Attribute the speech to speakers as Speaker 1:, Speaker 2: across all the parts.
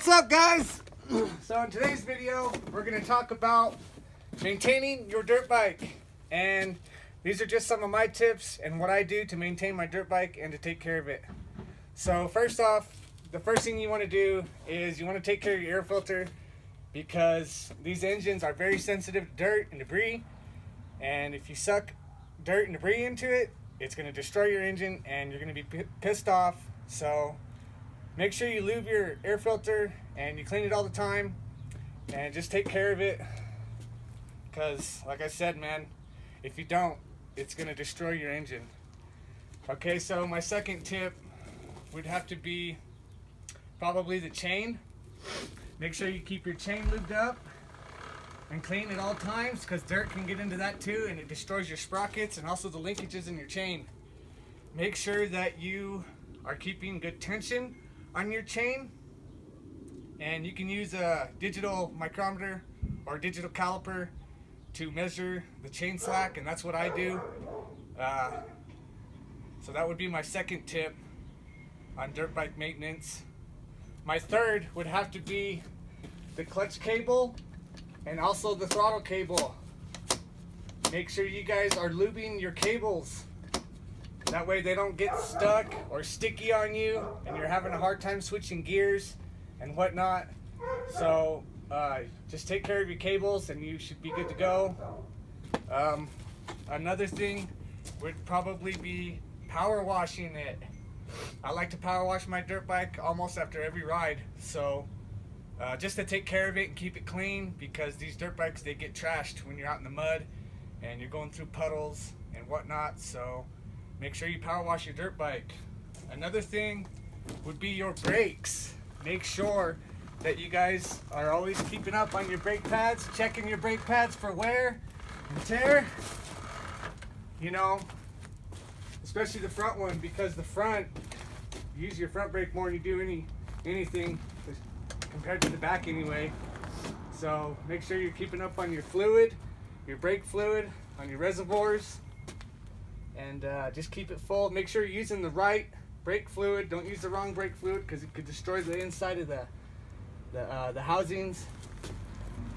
Speaker 1: What's up, guys? So in today's video, we're going to talk about maintaining your dirt bike. And these are just some of my tips and what I do to maintain my dirt bike and to take care of it. So first off, the first thing you want to do is you want to take care of your air filter, because these engines are very sensitive to dirt and debris. And if you suck dirt and debris into it, it's going to destroy your engine and you're going to be pissed off. So make sure you lube your air filter and you clean it all the time and just take care of it, because like I said, man, if you don't, it's going to destroy your engine. Okay, so my second tip would have to be probably the chain. Make sure you keep your chain lubed up and clean at all times, because dirt can get into that too and it destroys your sprockets and also the linkages in your chain. Make sure that you are keeping good tension on your chain, and you can use a digital micrometer or digital caliper to measure the chain slack, and that's what I do. So that would be my second tip on dirt bike maintenance. My third would have to be the clutch cable and also the throttle cable. Make sure you guys are lubing your cables. That way they don't get stuck or sticky on you and you're having a hard time switching gears and whatnot. So just take care of your cables and you should be good to go. Another thing would probably be power washing it. I like to power wash my dirt bike almost after every ride. So just to take care of it and keep it clean, because these dirt bikes, they get trashed when you're out in the mud and you're going through puddles and whatnot. So make sure you power wash your dirt bike. Another thing would be your brakes. Make sure that you guys are always keeping up on your brake pads, checking your brake pads for wear and tear. You know, especially the front one, because the front, you use your front brake more than you do anything compared to the back anyway. So make sure you're keeping up on your fluid, your brake fluid, on your reservoirs. And just keep it full. Make sure you're using the right brake fluid. Don't use the wrong brake fluid, because it could destroy the inside of the housings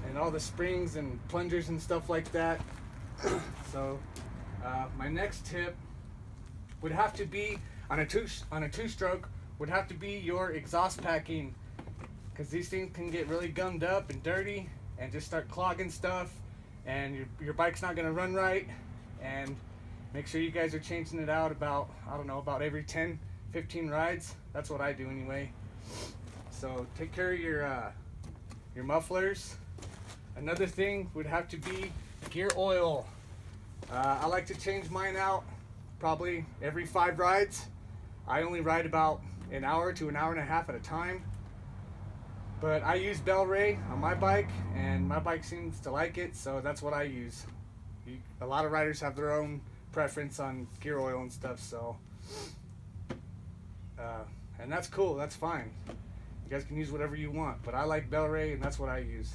Speaker 1: and all the springs and plungers and stuff like that. So my next tip would have to be on a two-stroke would have to be your exhaust packing, because these things can get really gummed up and dirty and just start clogging stuff, and your bike's not going to run right. And make sure you guys are changing it out about, I don't know, about every 10-15 rides. That's what I do anyway. So take care of your mufflers. Another thing would have to be gear oil. I like to change mine out probably every 5 rides. I only ride about an hour to an hour and a half at a time. But I use Bel Ray on my bike, and my bike seems to like it, so that's what I use. A lot of riders have their own preference on gear oil and stuff, so and that's cool, that's fine. You guys can use whatever you want, but I like Bel Ray and that's what I use.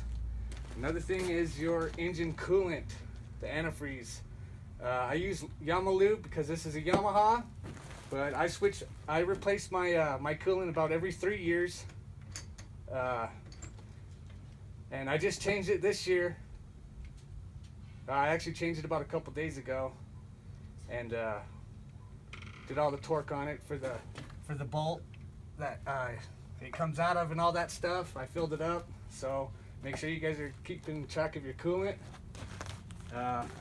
Speaker 1: Another thing is your engine coolant, the antifreeze. I use Yamalube because this is a Yamaha, but I replace my my coolant about every 3 years, and I just changed it this year. I actually changed it about a couple days ago, and did all the torque on it for the bolt that it comes out of and all that stuff. I filled it up, so make sure you guys are keeping track of your coolant.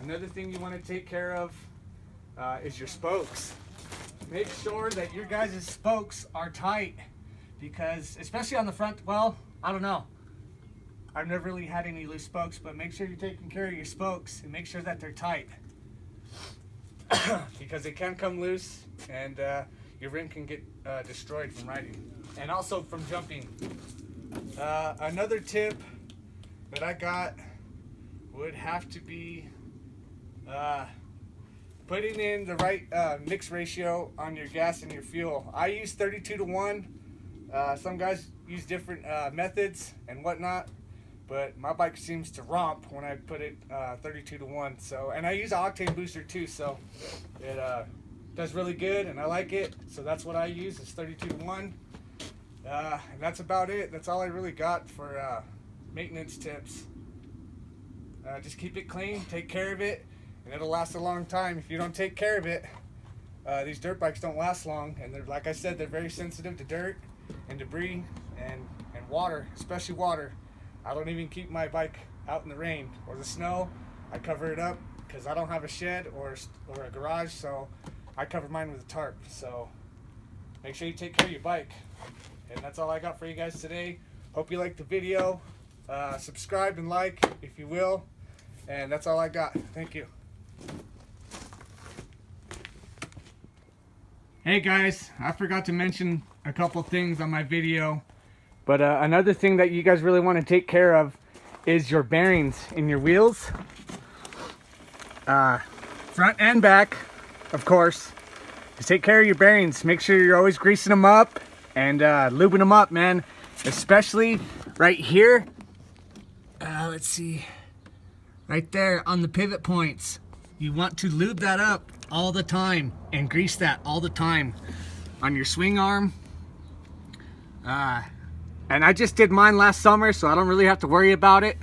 Speaker 1: Another thing you want to take care of is your spokes. Make sure that your guys' spokes are tight, because especially on the front, well, I don't know, I've never really had any loose spokes, but make sure you're taking care of your spokes and make sure that they're tight. Because they can come loose and your rim can get destroyed from riding and also from jumping. Another tip that I got would have to be putting in the right mix ratio on your gas and your fuel. I use 32:1. Some guys use different methods and whatnot, but my bike seems to romp when I put it 32:1. So, and I use an octane booster too, so it does really good and I like it. So that's what I use, is 32:1. And that's about it. That's all I really got for maintenance tips. Just keep it clean, take care of it, and it'll last a long time. If you don't take care of it, these dirt bikes don't last long, and they're, like I said, they're very sensitive to dirt and debris and water, especially water. I don't even keep my bike out in the rain or the snow. I cover it up because I don't have a shed or a garage, so I cover mine with a tarp. So make sure you take care of your bike. And that's all I got for you guys today. Hope you liked the video. Subscribe and like if you will. And that's all I got. Thank you. Hey guys, I forgot to mention a couple things on my video. But another thing that you guys really want to take care of is your bearings in your wheels. Front and back, of course. Just take care of your bearings. Make sure you're always greasing them up and lubing them up, man. Especially right here. Let's see. Right there on the pivot points. You want to lube that up all the time and grease that all the time on your swing arm. And I just did mine last summer, so I don't really have to worry about it.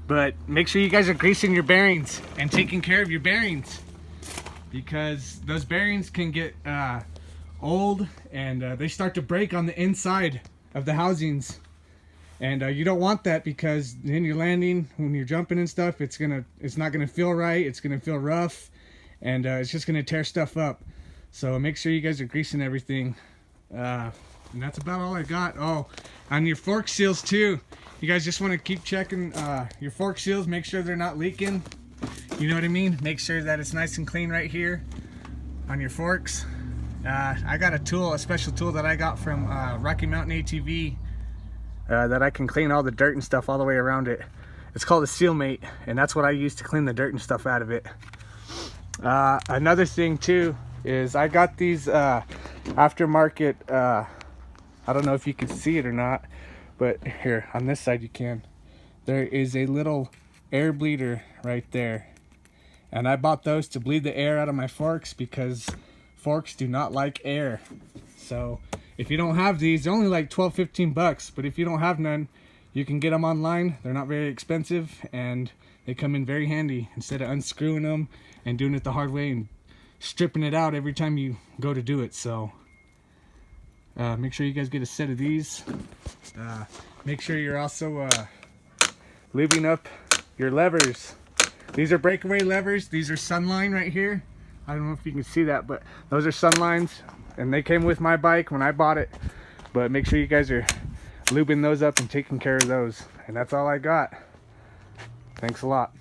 Speaker 1: But make sure you guys are greasing your bearings and taking care of your bearings, because those bearings can get old and they start to break on the inside of the housings. And you don't want that, because then you're landing, when you're jumping and stuff, it's not gonna feel right. It's gonna feel rough, and it's just gonna tear stuff up. So make sure you guys are greasing everything. And that's about all I got. Oh, on your fork seals too. You guys just want to keep checking your fork seals. Make sure they're not leaking. You know what I mean? Make sure that it's nice and clean right here on your forks. I got a special tool that I got from Rocky Mountain ATV. That I can clean all the dirt and stuff all the way around it. It's called a Seal Mate, and that's what I use to clean the dirt and stuff out of it. Another thing too is I got these aftermarket, I don't know if you can see it or not, but here on this side you can. There is a little air bleeder right there, and I bought those to bleed the air out of my forks, because forks do not like air. So if you don't have these, they're only like 12-15 bucks, but if you don't have none, you can get them online. They're not very expensive, and they come in very handy instead of unscrewing them and doing it the hard way and stripping it out every time you go to do it. So make sure you guys get a set of these. Make sure you're also lubing up your levers. These are breakaway levers. These are Sunline right here. I don't know if you can see that, but those are Sunlines, and they came with my bike when I bought it. But make sure you guys are lubing those up and taking care of those. And that's all I got. Thanks a lot.